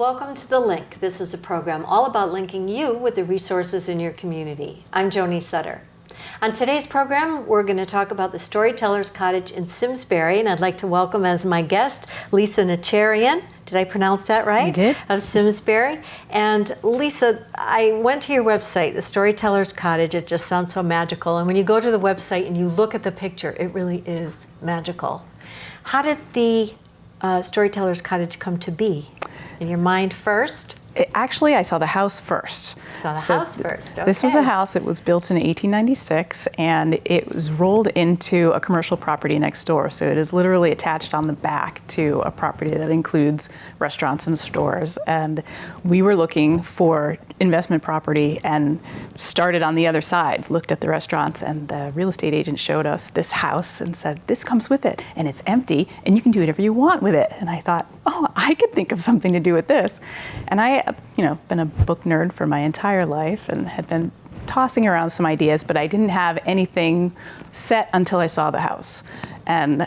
Welcome to The Link. This is a program all about linking you with the resources in your community. I'm Joanie Sutter. On today's program, we're going to talk about the Storytellers Cottage in Simsbury, and I'd like to welcome as my guest Lisa Nacharian. Did I pronounce that right? You did. Of Simsbury. And Lisa, I went to your website, the Storytellers Cottage. It just sounds so magical. And when you go to the website and you look at the picture, it really is magical. How did the Storytellers Cottage come to be? In your mind first? Actually, I saw the house first. House first, okay. This was a house that was built in 1896, and it was rolled into a commercial property next door. So it is literally attached on the back to a property that includes restaurants and stores. And we were looking for investment property and started on the other side, looked at the restaurants, and the real estate agent showed us this house and said, this comes with it, and it's empty, and you can do whatever you want with it. And I thought, oh, I could think of something to do with this. And I been a book nerd for my entire life and had been tossing around some ideas, but I didn't have anything set until I saw the house. And,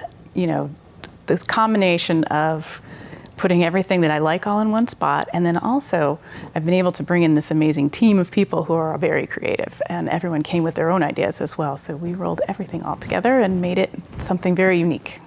this combination of putting everything that I like all in one spot, and then also I've been able to bring in this amazing team of people who are very creative, and everyone came with their own ideas as well. So we rolled everything all together and made it something very unique.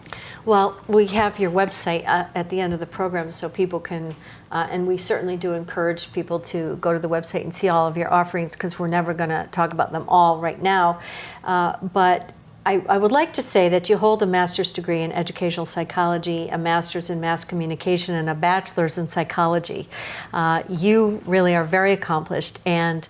Well, we have your website at the end of the program so people can, and we certainly do encourage people to go to the website and see all of your offerings because we're never going to talk about them all right now. But I would like to say that you hold a master's degree in educational psychology, a master's in mass communication, and a bachelor's in psychology. You really are very accomplished, and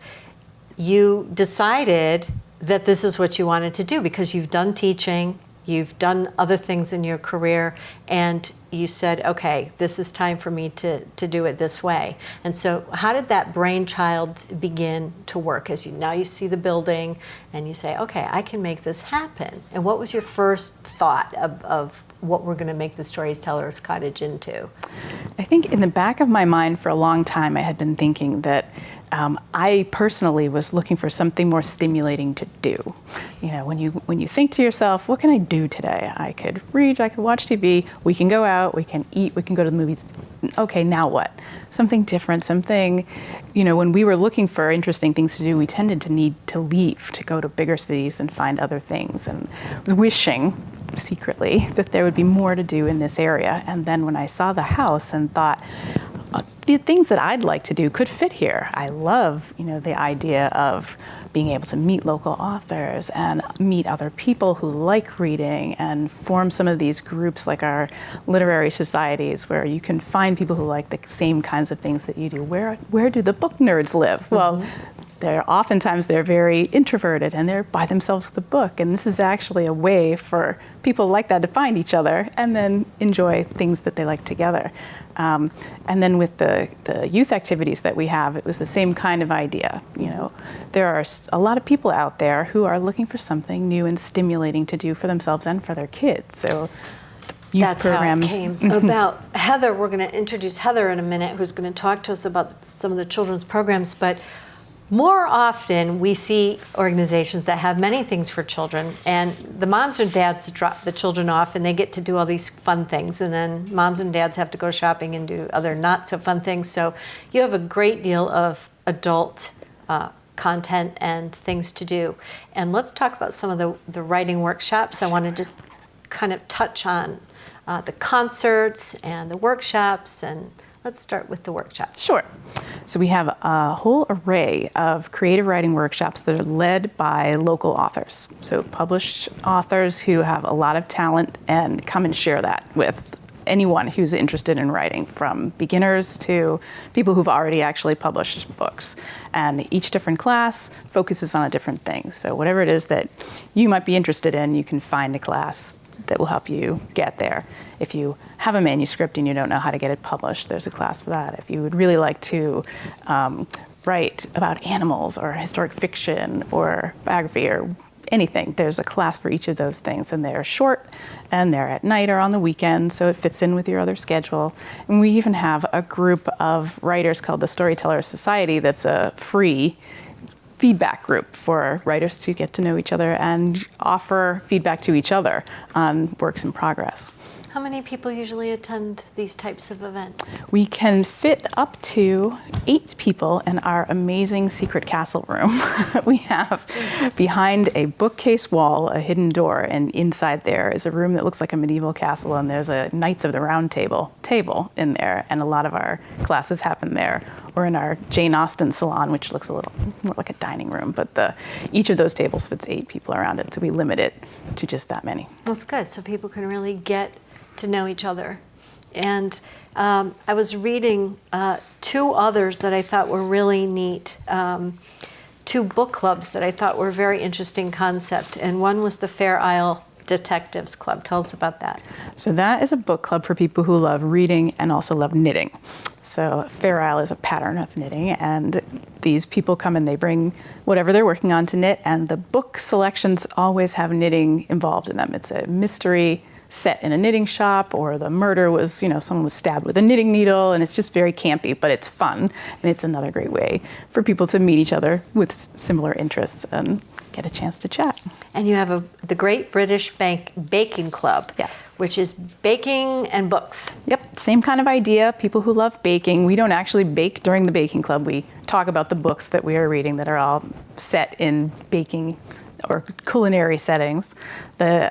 you decided that this is what you wanted to do because you've done teaching, you've done other things in your career, and you said, okay, this is time for me to do it this way. And so how did that brainchild begin to work as now you see the building and you say, okay, I can make this happen? And what was your first thought of what we're going to make the Storytellers Cottage into? I think in the back of my mind for a long time, I had been thinking that I personally was looking for something more stimulating to do. When you think to yourself, what can I do today? I could read, I could watch TV, we can go out, we can eat, we can go to the movies. Okay, now what? Something different, something, when we were looking for interesting things to do, we tended to need to leave, to go to bigger cities and find other things, and wishing secretly that there would be more to do in this area. And then when I saw the house and thought, the things that I'd like to do could fit here. I love, the idea of being able to meet local authors and meet other people who like reading and form some of these groups like our literary societies where you can find people who like the same kinds of things that you do. Where do the book nerds live? Mm-hmm. Well, they're very introverted and they're by themselves with a book. And this is actually a way for people like that to find each other and then enjoy things that they like together. And then with the youth activities that we have, it was the same kind of idea. There are a lot of people out there who are looking for something new and stimulating to do for themselves and for their kids. So youth that's programs. How it came about. Heather, we're going to introduce Heather in a minute, who's going to talk to us about some of the children's programs. But more often, we see organizations that have many things for children, and the moms and dads drop the children off, and they get to do all these fun things, and then moms and dads have to go shopping and do other not-so-fun things. So you have a great deal of adult content and things to do. And let's talk about some of the writing workshops. I want to just kind of touch on the concerts and the workshops, and let's start with the workshops. Sure. So we have a whole array of creative writing workshops that are led by local authors. So published authors who have a lot of talent and come and share that with anyone who's interested in writing, from beginners to people who've already actually published books. And each different class focuses on a different thing. So whatever it is that you might be interested in, you can find a class that will help you get there. If you have a manuscript and you don't know how to get it published, there's a class for that. If you would really like to write about animals or historic fiction or biography or anything, there's a class for each of those things. And they're short and they're at night or on the weekend, so it fits in with your other schedule. And we even have a group of writers called the Storytellers Society that's a free feedback group for writers to get to know each other and offer feedback to each other on works in progress. How many people usually attend these types of events? We can fit up to 8 people in our amazing secret castle room. We have behind a bookcase wall a hidden door, and inside there is a room that looks like a medieval castle, and there's a Knights of the Round table in there, and a lot of our classes happen there, or in our Jane Austen salon, which looks a little more like a dining room, but each of those tables fits 8 people around it, so we limit it to just that many. That's good, so people can really get to know each other. And I was reading 2 others that I thought were really neat, 2 book clubs that I thought were a very interesting concept, and one was the Fair Isle Detectives Club. Tell us about that. So that is a book club for people who love reading and also love knitting. So Fair Isle is a pattern of knitting, and these people come and they bring whatever they're working on to knit, and the book selections always have knitting involved in them. It's a mystery set in a knitting shop, or the murder was, someone was stabbed with a knitting needle, and it's just very campy, but it's fun, and it's another great way for people to meet each other with similar interests and get a chance to chat. And you have the Great British Baking Club. Yes. Which is baking and books. Yep, same kind of idea. People who love baking. We don't actually bake during the baking club. We talk about the books that we are reading that are all set in baking or culinary settings. The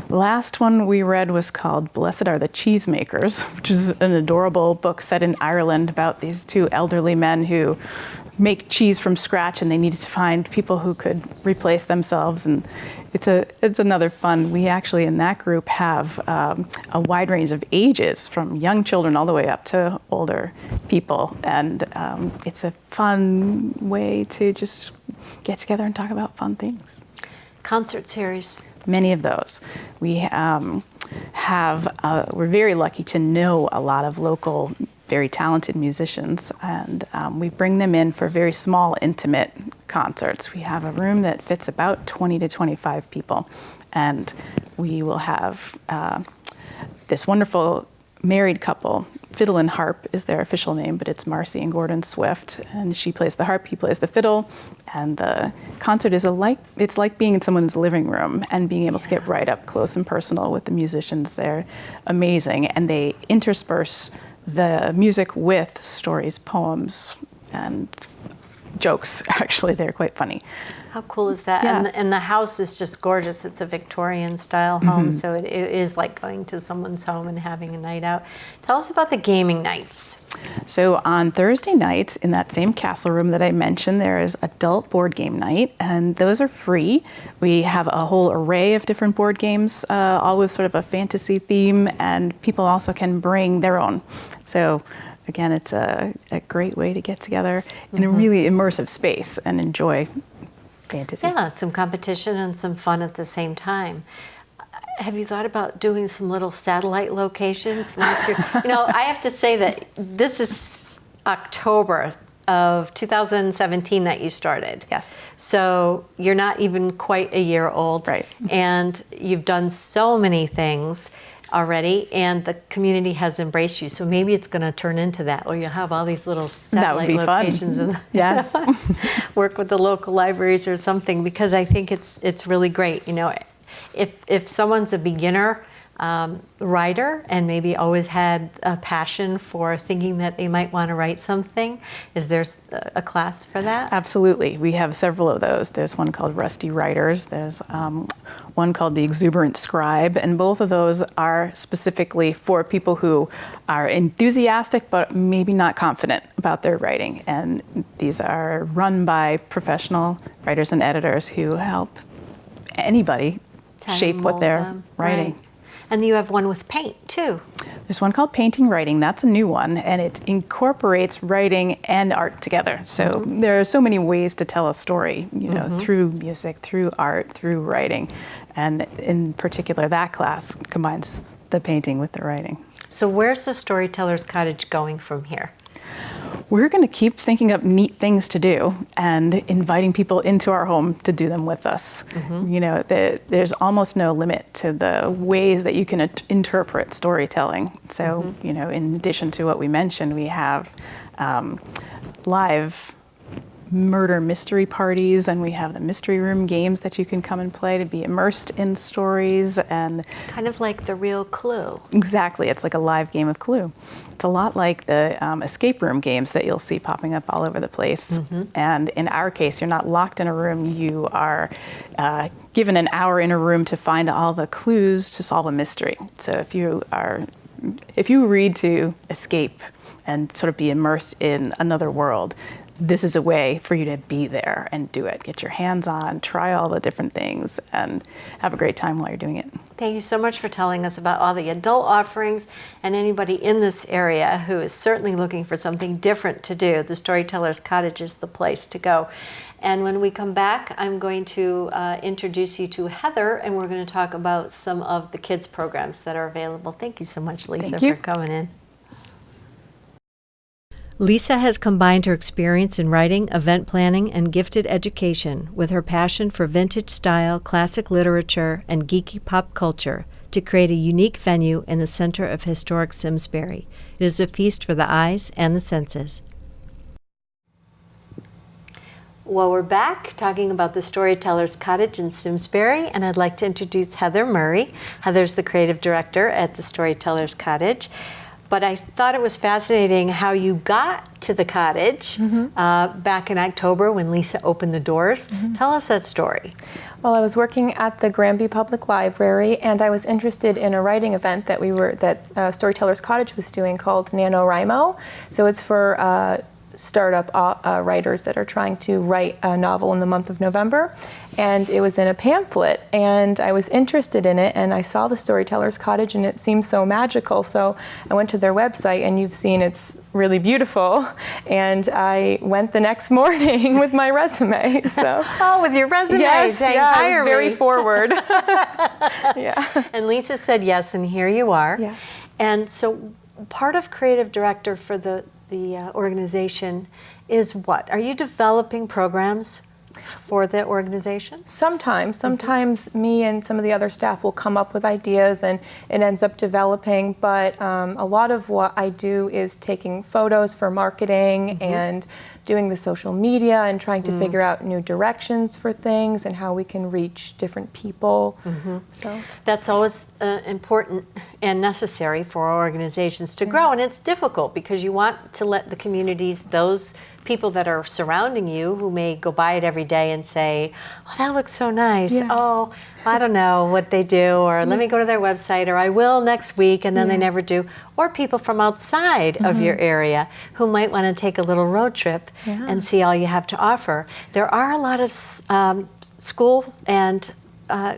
last one we read was called Blessed Are the Cheesemakers, which is an adorable book set in Ireland about these 2 elderly men who make cheese from scratch, and they needed to find people who could replace themselves. And it's another fun. We actually in that group have a wide range of ages, from young children all the way up to older people, and it's a fun way to just get together and talk about fun things. Concert series. Many of those. We we're very lucky to know a lot of local, very talented musicians, and we bring them in for very small, intimate concerts. We have a room that fits about 20 to 25 people, and we will have this wonderful married couple. Fiddle and harp is their official name, but it's Marcy and Gordon Swift, and she plays the harp, he plays the fiddle, and the concert is it's like being in someone's living room and being able to get right up close and personal with the musicians. They're amazing, and they intersperse the music with stories, poems, and jokes. Actually, they're quite funny. How cool is that? Yes. And the house is just gorgeous. It's a Victorian style home, so it is like going to someone's home and having a night out. Tell us about the gaming nights. So on Thursday nights, in that same castle room that I mentioned, there is adult board game night, and those are free. We have a whole array of different board games, all with sort of a fantasy theme, and people also can bring their own. So again, it's a great way to get together in a really immersive space and enjoy fantasy. Yeah, some competition and some fun at the same time. Have you thought about doing some little satellite locations? Once I have to say that this is October of 2017 that you started. Yes. So you're not even quite a year old. Right. And you've done so many things already, and the community has embraced you. So maybe it's going to turn into that, where you'll have all these little satellite locations. Fun. And Yes. work with the local libraries or something, because I think it's really great. If someone's a beginner writer and maybe always had a passion for thinking that they might want to write something, is there a class for that? Absolutely. We have several of those. There's one called Rusty Writers. There's one called The Exuberant Scribe, and both of those are specifically for people who are enthusiastic but maybe not confident about their writing. And these are run by professional writers and editors who help anybody shape what they're writing. Right. And you have one with paint too. There's one called Painting Writing. That's a new one, and it incorporates writing and art together. So there are so many ways to tell a story, through music, through art, through writing. And in particular, that class combines the painting with the writing. So where's the Storytellers Cottage going from here? We're going to keep thinking up neat things to do and inviting people into our home to do them with us. There's almost no limit to the ways that you can interpret storytelling. So, in addition to what we mentioned, we have live murder mystery parties, and we have the mystery room games that you can come and play to be immersed in stories. And Kind of like the real Clue. exactly, it's like a live game of Clue. It's a lot like the escape room games that you'll see popping up all over the place. And in our case, you're not locked in a room. You are given an hour in a room to find all the clues to solve a mystery. So if you read to escape and sort of be immersed in another world, this is a way for you to be there and do it. Get your hands on, try all the different things, and have a great time while you're doing it. Thank you so much for telling us about all the adult offerings, and anybody in this area who is certainly looking for something different to do. The Storytellers Cottage is the place to go. And when we come back, I'm going to introduce you to Heather, and we're going to talk about some of the kids programs that are available. Thank you so much, Lisa, for coming in. Lisa has combined her experience in writing, event planning, and gifted education with her passion for vintage style, classic literature, and geeky pop culture to create a unique venue in the center of historic Simsbury. It is a feast for the eyes and the senses. Well, we're back talking about the Storytellers Cottage in Simsbury, and I'd like to introduce Heather Murray. Heather's the creative director at the Storytellers Cottage. But I thought it was fascinating how you got to the cottage back in October when Lisa opened the doors. Tell us that story. Well, I was working at the Granby Public Library, and I was interested in a writing event that Storytellers Cottage was doing called NaNoWriMo. So it's for startup writers that are trying to write a novel in the month of November. And it was in a pamphlet, and I was interested in it, and I saw the Storytellers Cottage, and it seemed so magical. So I went to their website, and you've seen it's really beautiful. And I went the next morning with my resume. So Oh, with your resume. yes, saying, yeah, I "Hire was very me." forward. Yeah. And Lisa said yes, and here you are. Yes. And so part of creative director for the organization is what? Are you developing programs for the organization? Sometimes me and some of the other staff will come up with ideas and it ends up developing, but a lot of what I do is taking photos for marketing and doing the social media and trying to figure out new directions for things and how we can reach different people. So That's always important and necessary for our organizations to grow, and it's difficult because you want to let the communities, those people that are surrounding you who may go by it every day and say, "Oh, that looks so nice. Yeah. Oh, I don't know what they do," or "Let me go to their website," or "I will next week," and then they never do. Or people from outside of your area who might want to take a little road trip and see all you have to offer. There are a lot of school and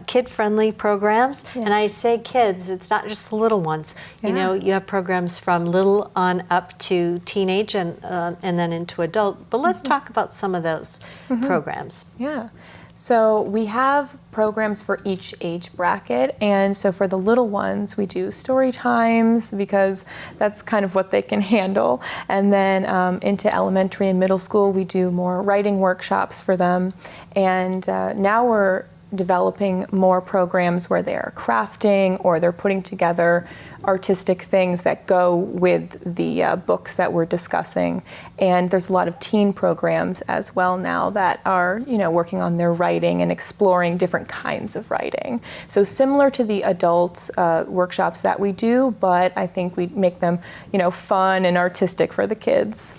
kid-friendly programs, and I say kids, it's not just the little ones. You know, you have programs from little on up to teenage and then into adult. But let's talk about some of those programs. yeah. So we have programs for each age bracket, and so for the little ones we do story times because that's kind of what they can handle, and then into elementary and middle school we do more writing workshops for them, and now we're developing more programs where they're crafting or they're putting together artistic things that go with the books that we're discussing. And there's a lot of teen programs as well now that are, you know, working on their writing and exploring different kinds of writing. So similar to the adults workshops that we do, but I think we make them, you know, fun and artistic for the kids.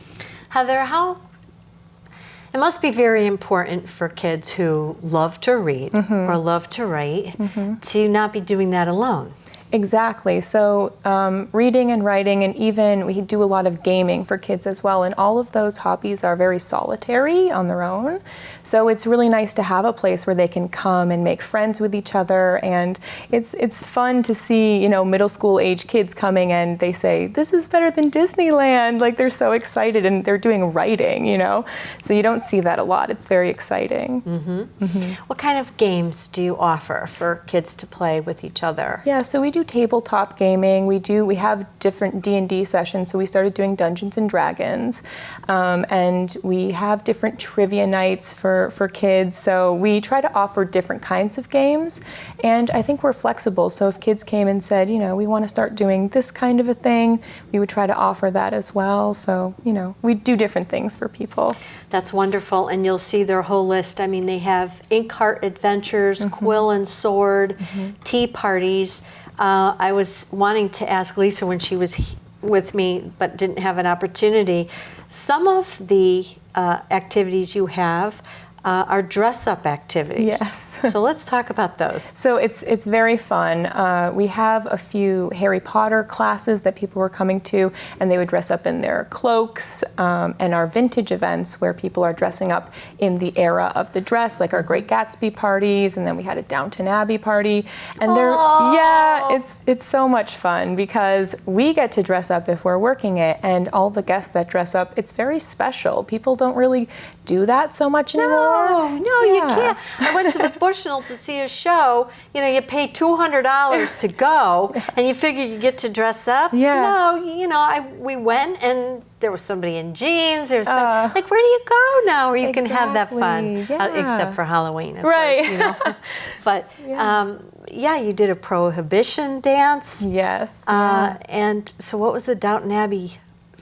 Heather, it must be very important for kids who love to read or love to write to not be doing that alone. Exactly. So reading and writing, and even we do a lot of gaming for kids as well. And all of those hobbies are very solitary on their own. So it's really nice to have a place where they can come and make friends with each other. And it's fun to see, you know, middle school age kids coming and they say, "This is better than Disneyland." Like they're so excited and they're doing writing, you know. So you don't see that a lot. It's very exciting. What kind of games do you offer for kids to play with each other? Yeah, so we do do tabletop gaming. We have different D&D sessions. So we started doing Dungeons and Dragons, and we have different trivia nights for kids. So we try to offer different kinds of games, and I think we're flexible. So if kids came and said, we want to start doing this kind of a thing, we would try to offer that as well. So, we do different things for people. That's wonderful, and you'll see their whole list. I mean, they have ink heart adventures, quill and sword, tea parties. I was wanting to ask Lisa when she was with me, but didn't have an opportunity. Some of the activities you have are dress-up activities. Yes. So let's talk about those. So it's very fun. We have a few Harry Potter classes that people were coming to, and they would dress up in their cloaks, and our vintage events where people are dressing up in the era of the dress, like our Great Gatsby parties, and then we had a Downton Abbey party. And it's so much fun because we get to dress up if we're working it, and all the guests that dress up, it's very special. People don't really do that so much anymore. No, you can't. I went to the Bushnell to see a show. You pay $200 to go, and you figure you get to dress up. Yeah. No, we went, and there was somebody in jeans. There's where do you go now where you can have that fun? Yeah. Except for Halloween, of right. course. But you did a prohibition dance. Yes. And so, what was the Downton Abbey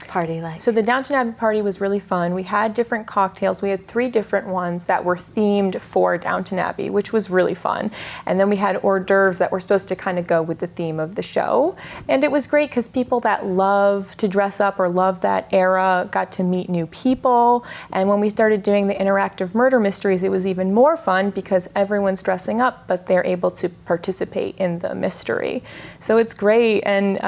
party like? So the Downton Abbey party was really fun. We had different cocktails. We had 3 different ones that were themed for Downton Abbey, which was really fun. And then we had hors d'oeuvres that were supposed to kind of go with the theme of the show. And it was great because people that love to dress up or love that era got to meet new people. And when we started doing the interactive murder mysteries, it was even more fun because everyone's dressing up, but they're able to participate in the mystery. So it's great. And,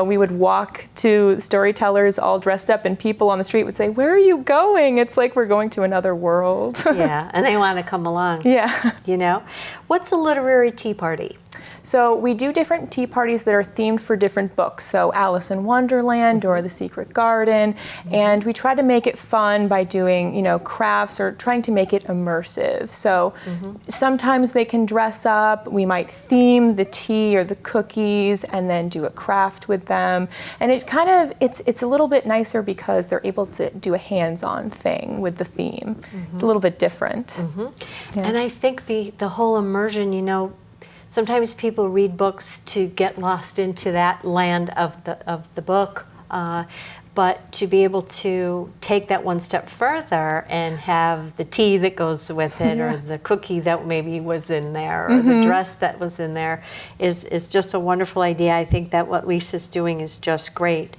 we would walk to Storytellers all dressed up, and people on the street would say, "Where are you going?" It's like we're going to another world. Yeah, and they want to come along. Yeah. What's a literary tea party? So we do different tea parties that are themed for different books. So Alice in Wonderland or The Secret Garden. And we try to make it fun by doing, crafts or trying to make it immersive. So sometimes they can dress up. We might theme the tea or the cookies and then do a craft with them. And it kind of, it's a little bit nicer because they're able to do a hands-on thing with the theme. It's a little bit different. Yeah. And I think the whole immersion, sometimes people read books to get lost into that land of the book, but to be able to take that one step further and have the tea that goes with it, or the cookie that maybe was in there, or the dress that was in there, is just a wonderful idea. I think that what Lisa's doing is just great.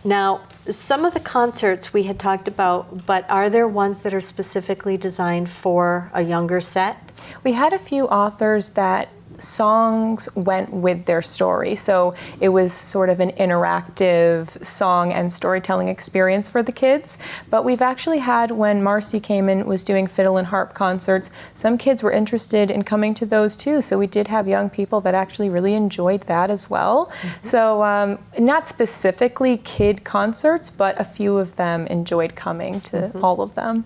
Now, some of the concerts we had talked about, but are there ones that are specifically designed for a younger set? We had a few authors that songs went with their story. So it was sort of an interactive song and storytelling experience for the kids. But we've actually had, when Marcy came and was doing fiddle and harp concerts, some kids were interested in coming to those too. So we did have young people that actually really enjoyed that as well. So not specifically kid concerts, but a few of them enjoyed coming to all of them.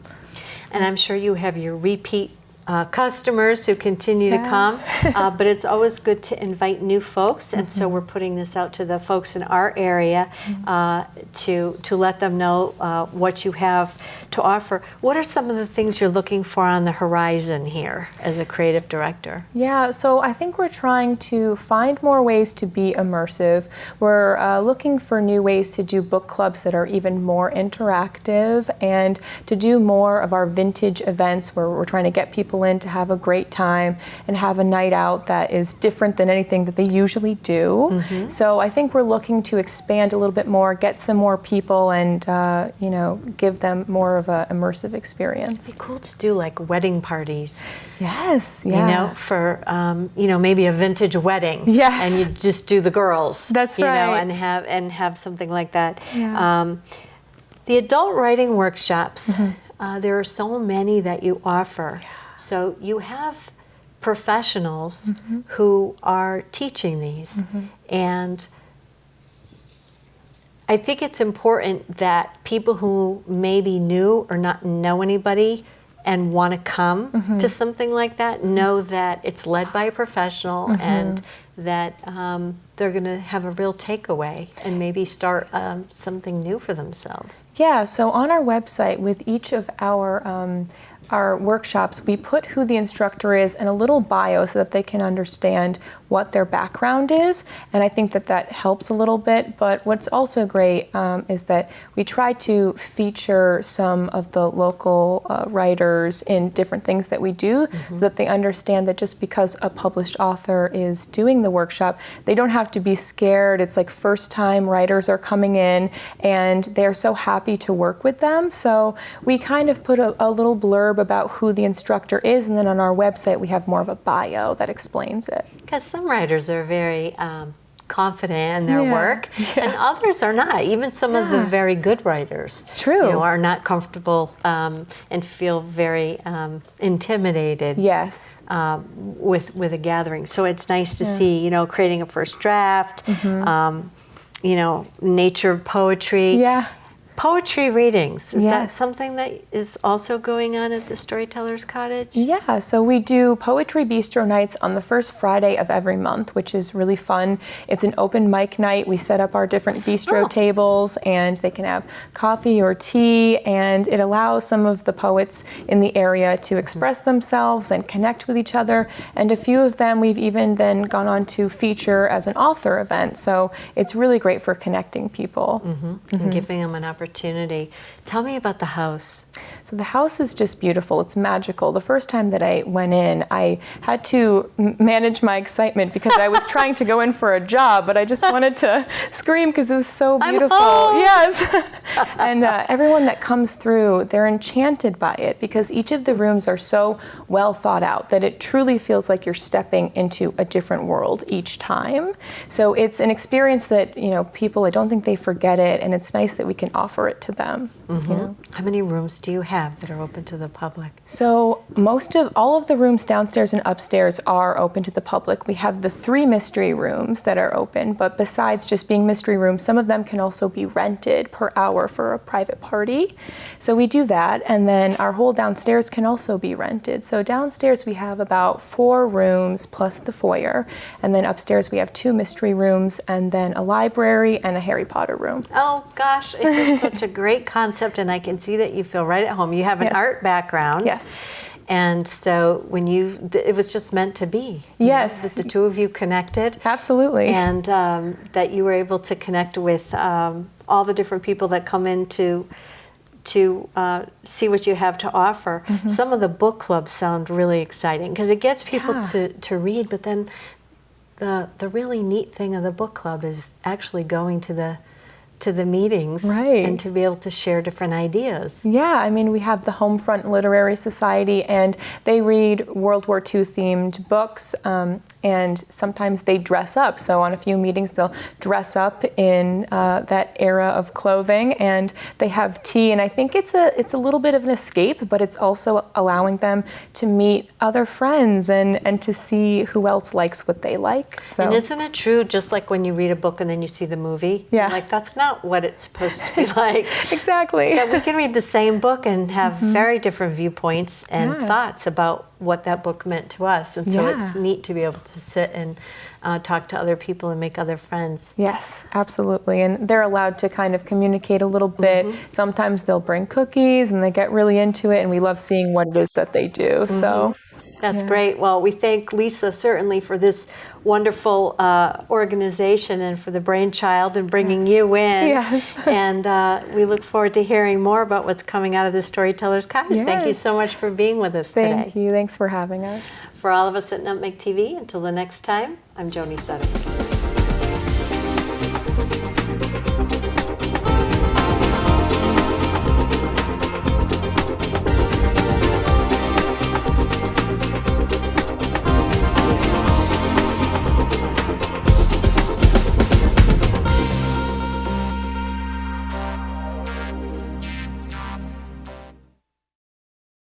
And I'm sure you have your repeat customers who continue to come, but it's always good to invite new folks, and so we're putting this out to the folks in our area to let them know what you have to offer. What are some of the things you're looking for on the horizon here as a creative director? Yeah, so I think we're trying to find more ways to be immersive. We're looking for new ways to do book clubs that are even more interactive, and to do more of our vintage events where we're trying to get people in to have a great time and have a night out that is different than anything that they usually do. So I think we're looking to expand a little bit more, get some more people, and give them more of an immersive experience. It'd be cool to do like wedding parties. Yes, yeah. For maybe a vintage wedding. Yes. And you just do the girls. That's right. And have something like that. Yeah. The adult writing workshops. There are so many that you offer. Yeah. So you have professionals who are teaching these, and I think it's important that people who maybe new or not know anybody and want to come to something like that know that it's led by a professional and that they're going to have a real takeaway and maybe start something new for themselves. Yeah, so on our website with each of our workshops, we put who the instructor is and a little bio so that they can understand what their background is, and I think that helps a little bit. But what's also great is that we try to feature some of the local writers in different things that we do, so that they understand that just because a published author is doing the workshop, they don't have to be scared. It's like first-time writers are coming in, and they're so happy to work with them. So we kind of put a little blurb about who the instructor is, and then on our website we have more of a bio that explains it. Because some writers are very confident in their work, and others are not. Even some of the very good writers, it's true, are not comfortable and feel very intimidated. Yes, with a gathering. So it's nice to see, creating a first draft, nature poetry. Yeah. Poetry readings, is that Yes. something that is also going on at the Storytellers Cottage? Yeah, so we do Poetry Bistro nights on the first Friday of every month, which is really fun. It's an open mic night. We set up our different bistro tables, and they can have coffee or tea, and it allows some of the poets in the area to express themselves and connect with each other. And a few of them we've even then gone on to feature as an author event. So it's really great for connecting people. And giving them an opportunity. Tell me about the house. So the house is just beautiful. It's magical. The first time that I went in, I had to manage my excitement because I was trying to go in for a job, but I just wanted to scream because it was so beautiful. Yes. And everyone that comes through, they're enchanted by it because each of the rooms are so well thought out that it truly feels like you're stepping into a different world each time. So it's an experience that, people, I don't think they forget it, and it's nice that we can offer it to them. How many rooms do you have that are open to the public? So all of the rooms downstairs and upstairs are open to the public. We have the 3 mystery rooms that are open, but besides just being mystery rooms, some of them can also be rented per hour for a private party. So we do that, and then our whole downstairs can also be rented. So downstairs we have about 4 rooms plus the foyer, and then upstairs we have 2 mystery rooms, and then a library and a Harry Potter room. Oh gosh, it's just such a great concept, and I can see that you feel right at home. You have an art background. Yes. And so it was just meant to be. Yes. That the two of you connected. Absolutely. And that you were able to connect with all the different people that come in to see what you have to offer. Some of the book clubs sound really exciting because it gets people to read, but then the really neat thing of the book club is actually going to the meetings, and to be able to share different ideas. Yeah, I mean, we have the Homefront Literary Society, and they read World War II themed books, and sometimes they dress up. So on a few meetings, they'll dress up in that era of clothing, and they have tea. And I think it's a little bit of an escape, but it's also allowing them to meet other friends and to see who else likes what they like. So. And isn't it true, just like when you read a book and then you see the movie? Yeah. Like, that's not what it's supposed to be like. Exactly. Yeah, we can read the same book and have very different viewpoints and thoughts about what that book meant to us. And so it's neat to be able to sit and talk to other people and make other friends. Yes, absolutely. And they're allowed to kind of communicate a little bit. Sometimes they'll bring cookies and they get really into it, and we love seeing what it is that they do. So. That's great. Well, we thank Lisa certainly for this wonderful organization and for the brainchild and bringing you in. Yes. And we look forward to hearing more about what's coming out of the Storytellers Cottage. Thank you so much for being with us today. Thank you. Thanks for having us. For all of us at Nutmeg TV, until the next time, I'm Joanie Sutter.